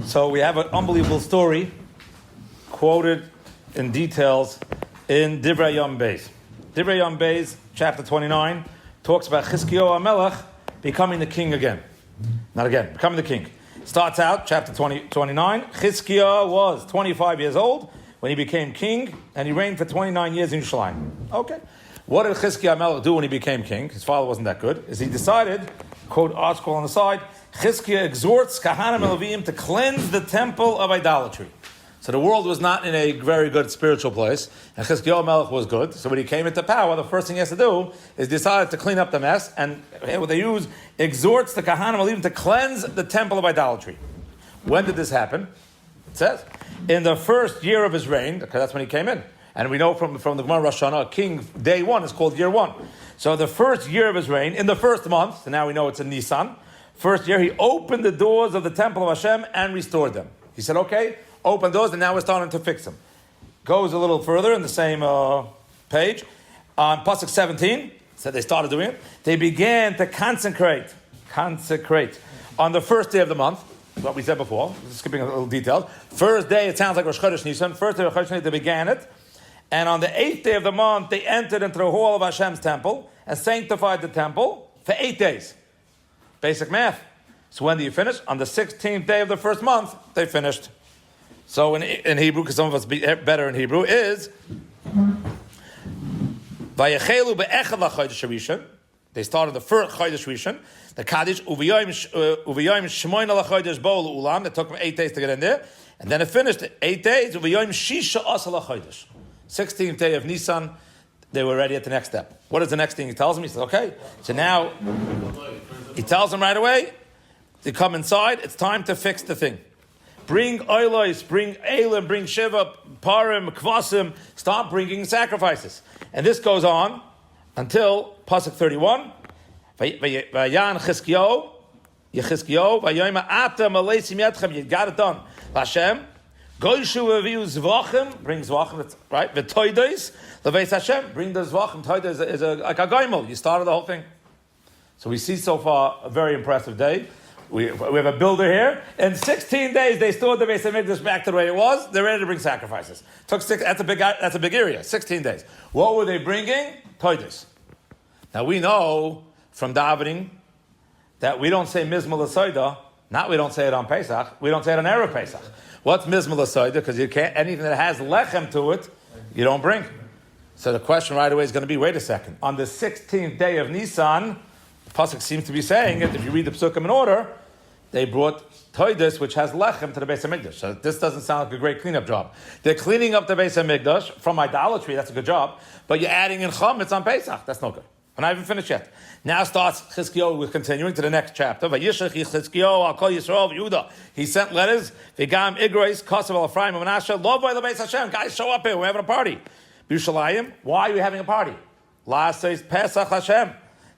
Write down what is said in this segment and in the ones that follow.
So we have an unbelievable story quoted in details in Divrei Yom Beis. Divrei Yom Beis, chapter 29, talks about Chizkiyahu HaMelech becoming the king again. Not again, becoming the king. Starts out, chapter 29, Chizkiyahu was 25 years old when he became king, and he reigned for 29 years in Yerushalayim. Okay. What did Chizkiyahu HaMelech do when he became king? His father wasn't that good. Is he decided, quote article on the side, Chizkiyahu exhorts Kahanim and Levim to cleanse the temple of idolatry. So the world was not in a very good spiritual place, and Chizkiyahu HaMelech was good. So when he came into power, the first thing he has to do is decide to clean up the mess, and what they use, exhorts the Kahanim and Levim to cleanse the temple of idolatry. When did this happen? It says, in the first year of his reign, because that's when he came in. And we know from the Gemara Rosh Hashanah, a king, day one is called year one. So the first year of his reign, in the first month, so now we know it's in Nisan, first year, he opened the doors of the temple of Hashem and restored them. He said, okay, open doors, and now we're starting to fix them. Goes a little further in the same page. On Pesach 17, so they started doing it. They began to consecrate on the first day of the month, what we said before, skipping a little detail. First day, it sounds like Rosh Chodesh Nisan. First day of Rosh Chodesh Nisan, they began it. And on the 8th day of the month, they entered into the hall of Hashem's temple and sanctified the temple for 8 days. Basic math. So when do you finish? On the 16th day of the first month, they finished. So in Hebrew, because some of us be better in Hebrew, is Vayechelu be'echad l'chodesh harishon. They started the first chodesh rishon, the kaddish uviyayim shmoina l'chodesh bo l'ulam. It took them 8 days to get in there, and then it finished 8 days uviyayim shisha asa l'chodesh. 16th day of Nisan, they were ready at the next step. What is the next thing he tells them? He says, okay, so now he tells them right away, they come inside, it's time to fix the thing. Bring oilos, bring elim, bring shiva, parim, kvasim, start bringing sacrifices. And this goes on until Pesach 31. Vayan Chizkiyahu, Vayoma ata maleisim yadchem, you got it done. Hashem, Goishu aviu zvachim, bring zvachim, that's right. V'toidos, leveis Hashem, bring the zvachim. Toidos is like a gaimel. You started the whole thing. So we see so far a very impressive day. We have a builder here. In 16 days, they stored the Beis HaMikdash back to the way it was. They're ready to bring sacrifices. Took 6. That's a big area. 16 days. What were they bringing? Toidos. Now we know from davening that we don't say Mizmor L'Soida. Not we don't say it on Pesach. We don't say it on Erev Pesach. What's Mizmor L'Soida? Because you can't, anything that has lechem to it, you don't bring. So the question right away is going to be, wait a second. On the 16th day of Nisan, the Pasuk seems to be saying it, if you read the Psukim in order, they brought Toidos, which has lechem, to the Beis HaMikdash. So this doesn't sound like a great cleanup job. They're cleaning up the Beis HaMikdash from idolatry, that's a good job, but you're adding in chametz on Pesach, that's no good. I'm not even finished yet. Now starts Chizkiyahu, we're continuing to the next chapter. Vayishach Chizkiyahu al kol Yisrael v'Yehuda. He sent letters. V'gam igros kosav al Ephraim v'Menashe lo boy lebeis Hashem. Guys, show up here. We're having a party. B'Yerushalayim. Why are we having a party? Last says Pesach Hashem,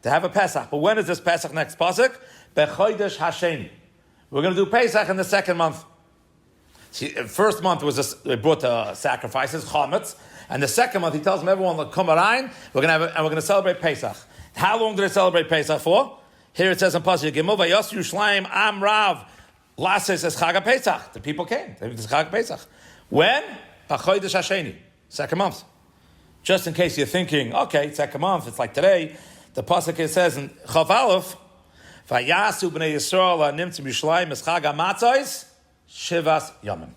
to have a Pesach. But when is this Pesach next Pesach? Bechodesh Hasheni. We're going to do Pesach in the second month. See, first month was they brought sacrifices, chametz. And the second month, he tells them, everyone, come around, we're going to celebrate Pesach. How long do they celebrate Pesach for? Here it says in Pasuk Gimel, Vayos Yerushalayim Am Rav, Lases es Chag Pesach. The people came. They did Chag Pesach. When? B'chodesh Hasheni. Second month. Just in case you're thinking, okay, second month, it's like today. The Pasuk says in Chav Aleph, Vayasu b'nei Yisrael ha'nimtzim Yerushalayim es Chag HaMatzos Shivas Yomim.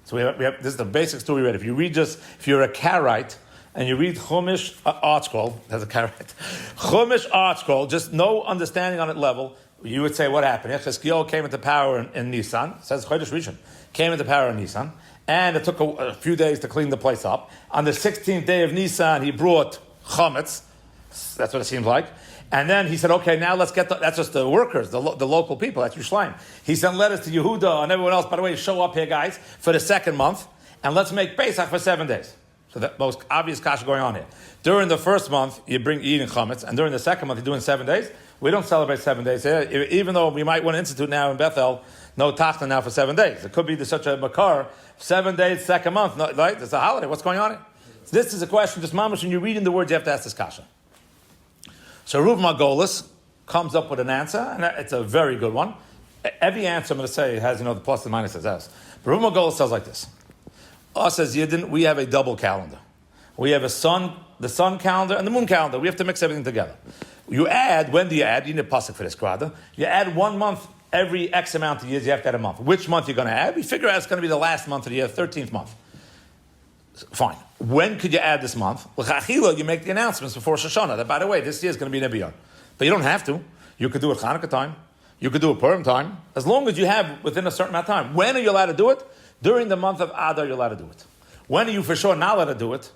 So we have this is the basic story. Right? If you're a Karaite and you read Chumash Art Scroll, there's a Karaite, Chumash Art Scroll, just no understanding on it level, you would say what happened. Chizkiyahu came into power in Nisan. It says Chodesh Rishon came into power in Nisan, and it took a few days to clean the place up. On the 16th day of Nisan, he brought chametz. That's what it seems like. And then he said, okay, now let's get that's just the workers, the local people, that's Yerushalayim. He sent letters to Yehuda and everyone else, by the way, show up here, guys, for the second month, and let's make Pesach for 7 days. So the most obvious kasha going on here. During the first month, you're eating chametz, and during the second month, you're doing 7 days. We don't celebrate 7 days here, even though we might want to institute now in Bethel, no tachna now for 7 days. It could be such a makar, 7 days, second month, right? It's a holiday, what's going on here? So this is a question, just mamash, when you're reading the words, you have to ask this kasha. So Ruv Margolis comes up with an answer, and it's a very good one. Every answer I'm going to say has, the plus and minuses. But Rabbi Moshe says like this. Us as Yidden, we have a double calendar. We have the sun calendar and the moon calendar. We have to mix everything together. You add, when do you add? You need a pasuk for this, Krada. You add 1 month every X amount of years, you have to add a month. Which month you're going to add? We figure out it's going to be the last month of the year, 13th month. Fine. When could you add this month? L'chachila, you make the announcements before Shoshana that, by the way, this year is going to be Nebiyah. But you don't have to. You could do it Hanukkah time. You could do it Purim time. As long as you have within a certain amount of time. When are you allowed to do it? During the month of Adar, you're allowed to do it. When are you for sure not allowed to do it?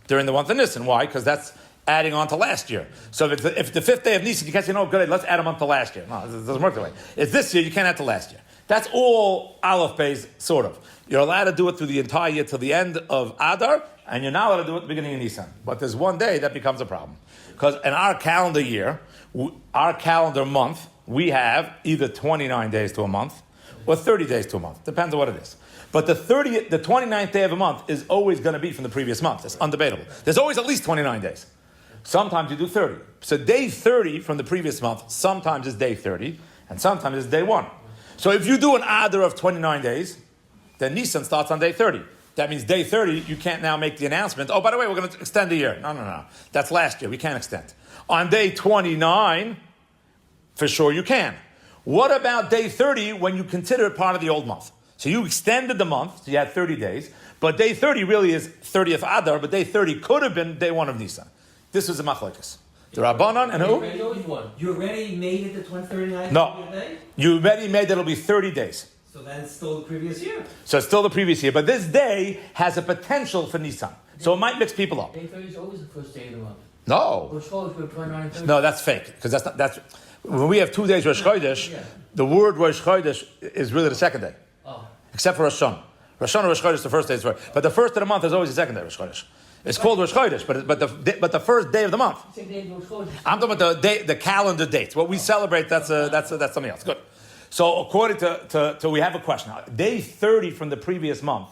During the month of Nisan. Why? Because that's adding on to last year. So if the 5th day of Nisan, you can't say, no, good, let's add a month to last year. No, it doesn't work that way. It's this year, you can't add to last year. That's all Aleph Beis, sort of. You're allowed to do it through the entire year till the end of Adar, and you're not allowed to do it at the beginning of Nisan. But there's one day that becomes a problem. Because in our calendar year, our calendar month, we have either 29 days to a month or 30 days to a month. Depends on what it is. But the 29th day of a month is always going to be from the previous month. It's undebatable. There's always at least 29 days. Sometimes you do 30. So day 30 from the previous month, sometimes is day 30, and sometimes it's day 1. So if you do an Adar of 29 days, then Nisan starts on day 30. That means day 30, you can't now make the announcement, oh, by the way, we're going to extend a year. No. That's last year. We can't extend. On day 29, for sure you can. What about day 30 when you consider it part of the old month? So you extended the month, so you had 30 days, but day 30 really is 30th Adar, but day 30 could have been day 1 of Nisan. This was a machlokes. The Rabbanan and who? You already made it the 39th No. day? You already made that it'll be 30 days. So then it's still the previous year. So it's still the previous year, but this day has a potential for Nisan. So it might mix people up. Day 30 is always the first day of the month. No. Rosh Chodesh, we're 29 and 30. No, that's fake. Because that's when we have 2 days Rosh Chodesh, the word Rosh Chodesh is really the second day. Oh. Except for Rosh Hashanah. Rosh Hashanah, Rosh Chodesh is the first day. But the first of the month is always the second day Rosh Chodesh. It's called Rosh Chodesh, but the first day of the month. Same day as Rosh Chodesh. I'm talking about the calendar dates. What we celebrate, that's something else. Good. So according to we have a question now. Day 30 from the previous month,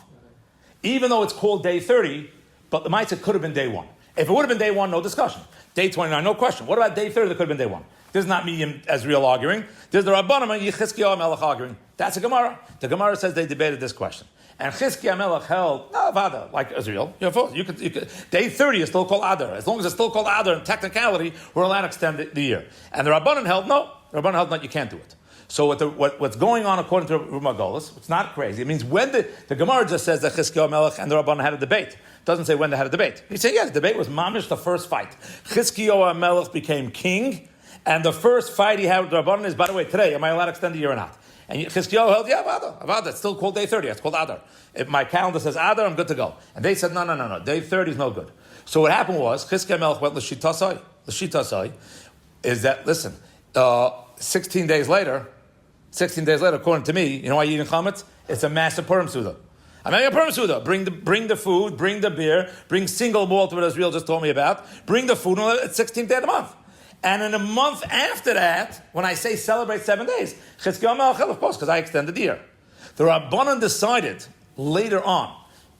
even though it's called day 30, but the Maisa could have been day 1. If it would have been day 1, no discussion. Day 29, no question. What about day 30 that could have been day 1? This is not me and Ezreal arguing. This is the Rabbanim and Chizkiyahu Melech arguing. That's a Gemara. The Gemara says they debated this question. And Chizkiyahu Melech held, no, Vada, like Ezreal. You could, day 30 is still called Adar. As long as it's still called Adar in technicality, we're allowed to extend the year. And the Rabbanim held, no. The Rabbanim held, no, you can't do it. So what's going on according to Rabbi Moshe, it's not crazy. It means when the Gemara just says that Chizkiyahu Melech and the Rabbanan had a debate. It doesn't say when they had a debate. He said, the debate was mamish the first fight. Chizkiyahu Melech became king, and the first fight he had with the Rabbanan is, by the way, today, am I allowed to extend the year or not? And Chizkiyahu held, Avada, it's still called day 30, it's called Adar. If my calendar says Adar, I'm good to go. And they said, no, day 30 is no good. So what happened was, Chizkiyahu Melech went l'shitasai. L'shitasai is that, listen, 16 days later, according to me, you know why you're eating chametz? It's a massive Purim Suda. I'm having a Purim Suda. Bring the food, bring the beer, bring single malt, what Israel just told me about. Bring the food, it's 16th day of the month. And in a month after that, when I say celebrate 7 days, Chizkiyahu Melech, of course, because I extended the year. The Rabbanan decided later on,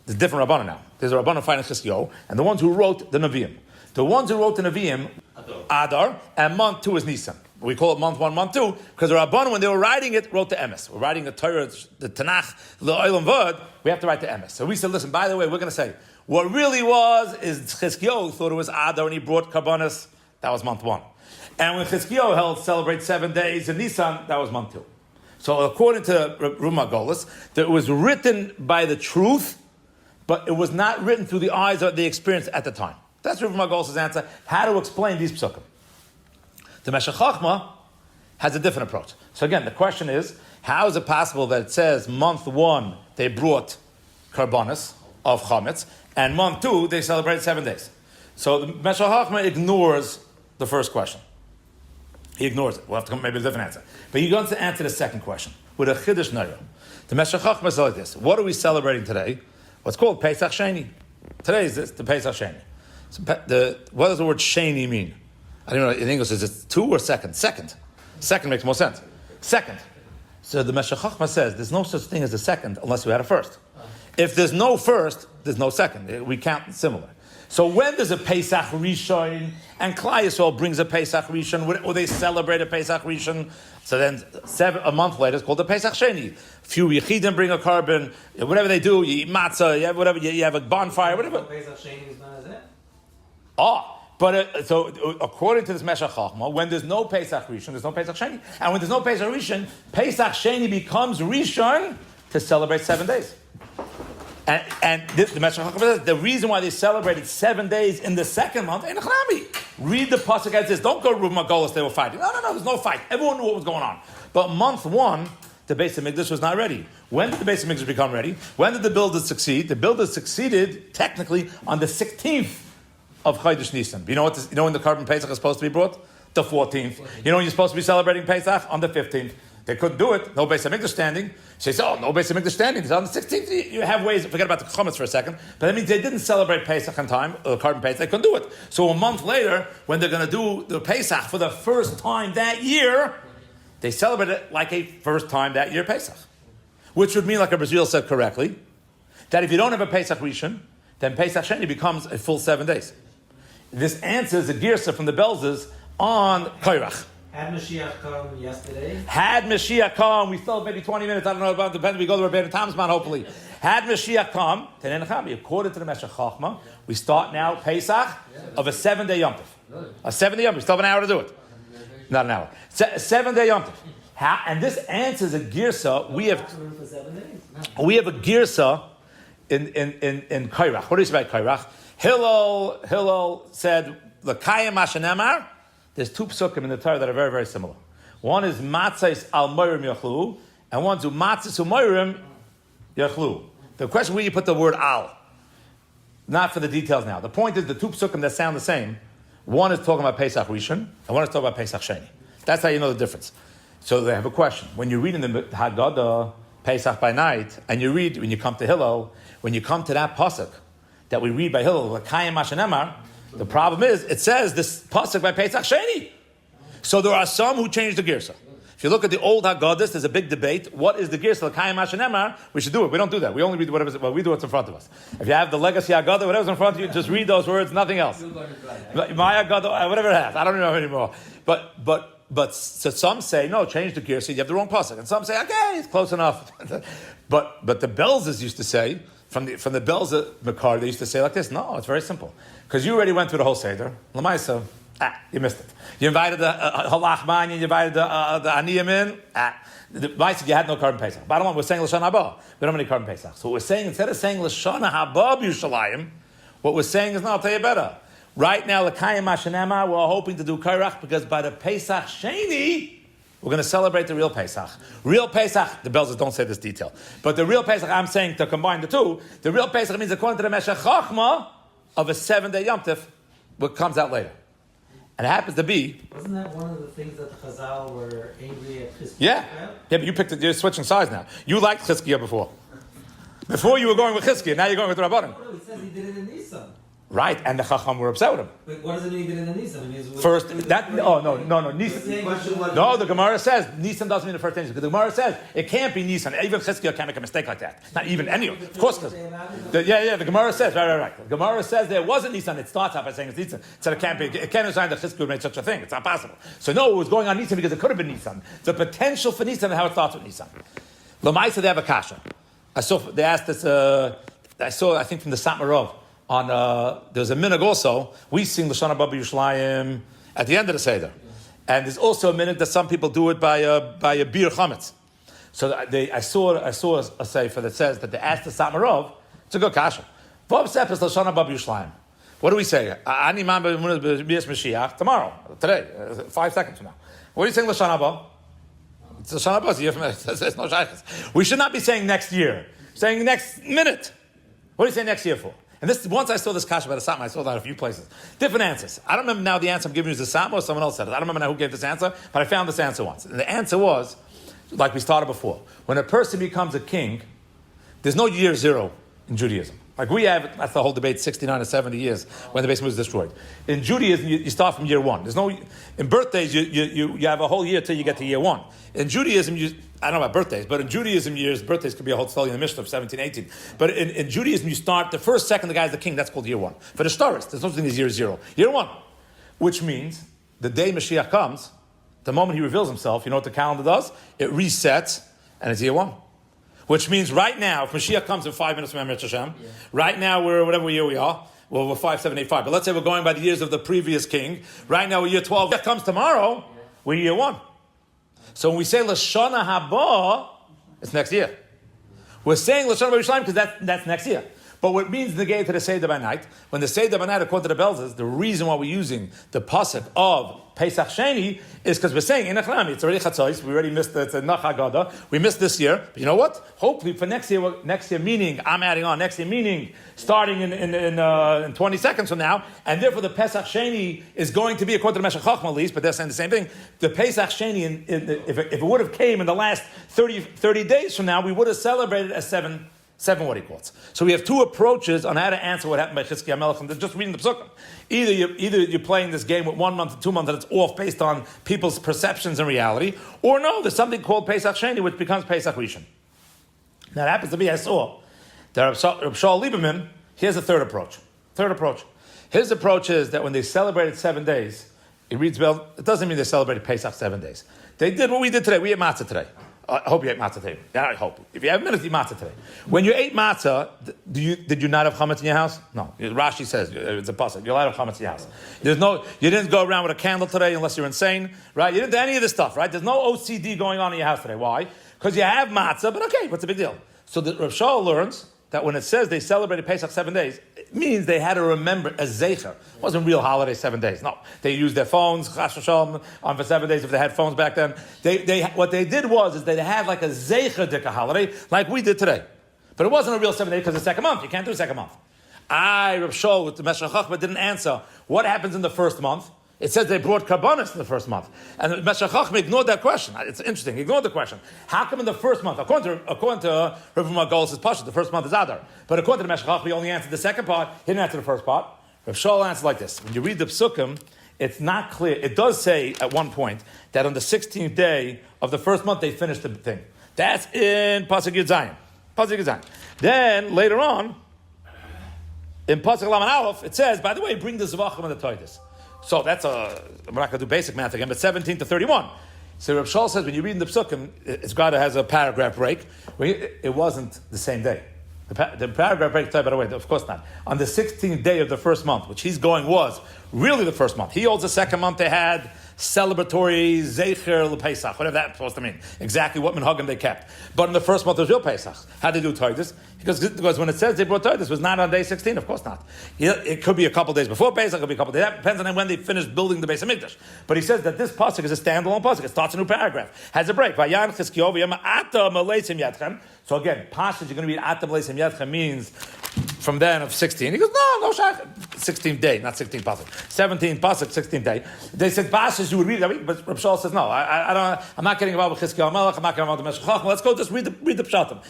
there's different Rabbanan now. There's a Rabbanan fighting Chizkiyahu, and the ones who wrote the Nevi'im. The ones who wrote the Nevi'im, Adar, and month 2 is Nisan. We call it month 1, month 2, because the Rabbanan, when they were writing it, wrote the Emes. We're writing the Torah, the Tanakh, the Olam Vod, we have to write the Emes. So we said, listen, by the way, we're going to say, what really was is Chizkiyahu thought it was Adar, and he brought Karbanis, that was month 1. And when Chizkiyahu held celebrate 7 days in Nisan, that was month 2. So according to Ruma Golis, that it was written by the truth, but it was not written through the eyes of the experience at the time. That's Ruma Golis' answer, how to explain these psukim. The Meshech Chochmah has a different approach. So again, the question is, how is it possible that it says month 1 they brought Karbanis of Chametz, and month 2 they celebrated 7 days? So the Meshech Chochmah ignores the first question. He ignores it. We'll have to come maybe a different answer. But he wants to answer the second question with a Chiddush Naya. The Meshech Chochmah says like this: what are we celebrating today? What's called Pesach Sheni. Today is the Pesach Sheni. So what does the word Sheni mean? I don't know in English, is it 2 or second? Second. Second makes more sense. Second. So the Meshech Chochmah says there's no such thing as a second unless we had a first. If there's no first, there's no second. We count similar. So when there's a Pesach Rishon, and Klal Yisrael brings a Pesach Rishon, or they celebrate a Pesach Rishon, so then a month later it's called the Pesach Sheni. Few Yechidim bring a carbon, whatever they do, you eat matzah, you have whatever, you have a bonfire, whatever. Pesach Sheni is not as it. But so according to this Meshach Chachma, when there's no Pesach Rishon, there's no Pesach Sheni. And when there's no Pesach Rishon, Pesach Sheni becomes Rishon to celebrate 7 days. And this, the Meshach Chachma says, the reason why they celebrated 7 days in the second month, ain't a chami. Read the pasuk as this. Don't go to Magolos, they were fighting. No, there's no fight. Everyone knew what was going on. But month one, the Beis HaMikdash was not ready. When did the Beis HaMikdash become ready? When did the builders succeed? The builders succeeded technically on the 16th of Chodesh Nisan. You know when the carbon Pesach is supposed to be brought? The 14th. You know when you're supposed to be celebrating Pesach? On the 15th. They couldn't do it. No Beis HaMikdash standing. She says, no Beis HaMikdash standing. It's on the 16th. You have ways. Forget about the chametz for a second. But that means they didn't celebrate Pesach in time, carbon Pesach. They couldn't do it. So a month later, when they're going to do the Pesach for the first time that year, they celebrate it like a first time that year Pesach. Which would mean, like Brazil said correctly, that if you don't have a Pesach Rishon, then Pesach Sheni becomes a full 7 days. This answers a girsa from the Belzes on Koirach. Had Mashiach come yesterday? Had Mashiach come, we still have maybe 20 minutes, I don't know about, depends, we go to Rabbi Tamsman hopefully. Had Mashiach come, according to the Meshach Chachma, we start now Pesach of a 7-day Yom Tov. A 7-day Yom Tov, we still have an hour to do it. Not an hour. 7-day Yom Tov. And this answers a girsa, we have a girsa in Koirach. What do you say about Koirach? Hillel said, L'kayim Hashanemar. There's two psukim in the Torah that are very, very similar. One is matzais al moirim yachlu, and one's matzais moirim yachlu. The question where you put the word al, not for the details now. The point is the two psukim that sound the same. One is talking about Pesach Rishon, and one is talking about Pesach Sheni. That's how you know the difference. So they have a question. When you read in the Haggadah, Pesach by night, and you read, when you come to Hillel, when you come to that pasuk that we read by Hillel, L'kayim Hashanemar, the problem is, it says this pasuk by Pesach Sheni. So there are some who change the girsa. If you look at the old Haggadahs, there's a big debate. What is the girsa? L'kayim Hashanemar. We should do it. We don't do that. We only read whatever's, well, we do what's in front of us. If you have the legacy Haggadah, whatever's in front of you, just read those words, nothing else. My Haggadah, whatever it has. I don't know anymore. But so some say, no, change the girsa. You have the wrong pasuk. And some say, okay, it's close enough. but the Belzes used to say, from the Belza Makar, they used to say like this, no, it's very simple. Because you already went through the whole Seder. Lamaisa, you missed it. You invited the Halachman, you invited the Aniyim in. The Maisa, you had no carbon Pesach. Bottom line, we're saying L'shana Haba. We don't have any carbon Pesach. So what we're saying, instead of saying L'shana Haba B'Yushalayim, what we're saying is, no, I'll tell you better. Right now, L'kayim Hashanema, we're hoping to do Kairach, because by the Pesach Sheni, we're going to celebrate the real Pesach. Real Pesach, the Belzers don't say this detail, but the real Pesach, I'm saying to combine the two, the real Pesach means according to the Meshach Chachma of a 7-day Yom Tov, what comes out later. And it happens to be... Wasn't that one of the things that the Chazal were angry at Chizkiyahu? Yeah, but you're switching sides now. You liked Chizkiyahu before. Before you were going with Chizkiyahu, now you're going with Rabbanim. No, it says he did it in Nisan. Right, and the Chacham were upset with him. But what does it mean he did it in Nisan? No, Nisan. No, the Gemara says Nisan doesn't mean the first day. Because the Gemara says it can't be Nisan. Even Chizkiyahu can't make a mistake like that. Not even any of it. Of course, the Gemara says, right. The Gemara says there wasn't Nisan. It starts out by saying it's Nisan. So it can't be. It can't assign that Chizkiyahu made such a thing. It's not possible. So no, it was going on Nisan because it could have been Nisan. The potential for Nisan and how it starts with Nisan. Lamaisa, they have a kasha. They asked this. I think from the Satmarov. There's a minhag also. We sing L'shana Haba B'Yushalayim at the end of the Seder, and there's also a minhag that some people do it by a beer chametz. So I saw a sefer that says that they asked the Satmarov. It's a good kasha. Vav Sep is L'shana Haba B'Yushalayim. What do we say? Ani man b'Emunah Mashiach tomorrow, today, 5 seconds from now. What are you saying L'shana Haba? It's L'shana Haba. There's no shaykhs. We should not be saying next year. Saying next minute. What do you say next year for? And this, once I saw this kasha by the Satma, I saw that a few places. Different answers. I don't remember now the answer I'm giving you is the Satma or someone else said it. I don't remember now who gave this answer, but I found this answer once. And the answer was, like we started before, when a person becomes a king, there's no year zero in Judaism. Like we have, that's the whole debate, 69 or 70 years when the Beis Hamikdash was destroyed. In Judaism, you start from year one. There's no, in birthdays, you have a whole year till you get to year one. In Judaism, I don't know about birthdays, but in Judaism, birthdays could be a whole story in the Mishnah of 17, 18. But in Judaism, you start, the first second the guy's the king, that's called year one. For the stars, there's no such thing as year zero. Year one. Which means, the day Mashiach comes, the moment he reveals himself, you know what the calendar does? It resets, and it's year one. Which means right now, if Mashiach comes in 5 minutes from Emet Hashem, right now we're whatever year we are, well, we're 5, 7, 8, 5. But let's say we're going by the years of the previous king. Right now we're year 12. If Mashiach comes tomorrow, we're year 1. So when we say Lashana Haba, it's next year. We're saying Lashana Yerushalayim because that's next year. But what it means negate to the Seder by night, when the Seder by night, according to the Bells, is the reason why we're using the pasuk of Pesach Sheni is because we're saying, it's already Chatzos, we already missed it's a Nach Haggadah, we missed this year, but you know what? Hopefully for next year meaning, I'm adding on, next year meaning, starting in 20 seconds from now, and therefore the Pesach Sheni is going to be, according to the Meshech Chochmah at least, but they're saying the same thing, the Pesach Sheni, if it would have came in the last 30 days from now, we would have celebrated as seven what he calls. So we have two approaches on how to answer what happened by Chizkiyahu Melech, and just reading the Pesachim. Either you're playing this game with 1 month and 2 months and it's off based on people's perceptions and reality, or no, there's something called Pesach Sheni which becomes Pesach Rishon. Now it happens to be, I saw, that Reb Shaul Lieberman, here's the third approach. His approach is that when they celebrated 7 days, he reads well, it doesn't mean they celebrated Pesach 7 days. They did what we did today. We ate matzah today. I hope you ate matzah today. Yeah, I hope. If you have a minute, eat matzah today. When you ate matzah, did you not have chametz in your house? No. Rashi says it's a pasuk. You're allowed to have chametz in your house. You didn't go around with a candle today unless you're insane, right? You didn't do any of this stuff, right? There's no OCD going on in your house today. Why? Because you have matzah, but okay, what's the big deal? So the Rav Shaul learns that when it says they celebrated Pesach 7 days, it means they had to remember a zeicher. It wasn't a real holiday 7 days. No, they used their phones, chas v'shalom, on for 7 days if they had phones back then. What they did was they had like a zeicher dika holiday, like we did today. But it wasn't a real 7 days because it's the second month. You can't do a second month. Rav Shaul with the Meshech Chochmah didn't answer what happens in the first month. It says they brought karbanos in the first month. And Meshech Chochmah ignored that question. It's interesting. He ignored the question. How come in the first month? According to Rabbi Moshe Hubner, the first month is Adar. But according to Meshech Chochmah, he only answered the second part. He didn't answer the first part. Rav Shaul answered like this. When you read the Psukim, it's not clear. It does say at one point that on the 16th day of the first month, they finished the thing. That's in Pasuk Yud Zayin. Then, later on, in Pasuk Laman Aleph, it says, by the way, bring the Zvachim and the Toides. So we're not going to do basic math again, but 17 to 31. So Rav Shaul says, when you read in the Psukim, it's got to has a paragraph break. It wasn't the same day. The paragraph break, by the way, of course not. On the 16th day of the first month, which he's going was really the first month. He holds the second month they had celebratory Zeicher LePesach, whatever that's supposed to mean. Exactly what minhagim they kept. But in the first month, it was real Pesach. How did they do Toides? Because when it says they brought Toides, it was not on day 16, of course not. It could be a couple days before Pesach, it could be a couple days. That depends on when they finished building the Beis Hamikdash. But he says that this pasuk is a standalone pasuk. It starts a new paragraph. Has a break. Vayan Chizkiyahu v'yama atam aleisim yadchem. So again, passage you're going to read atam aleisim yadchem means from then of 16. He goes, no shach. 16th day, not 16th pasuk. 17th pasuk, 16th day. They said passage you would read it, but Reb Shaul says no. I'm not getting involved with Chizkiyahu Melech. I'm not getting involved with Meshech Chochmah. Let's go just read the pshatim.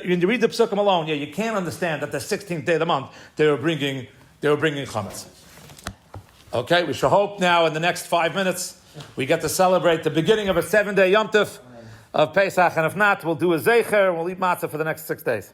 When you read the psukim alone, you can't understand that the 16th day of the month they were bringing chametz. Okay, we shall hope now in the next 5 minutes we get to celebrate the beginning of a 7-day Yom Tov of Pesach, and if not, we'll do a zeicher and we'll eat matzah for the next 6 days.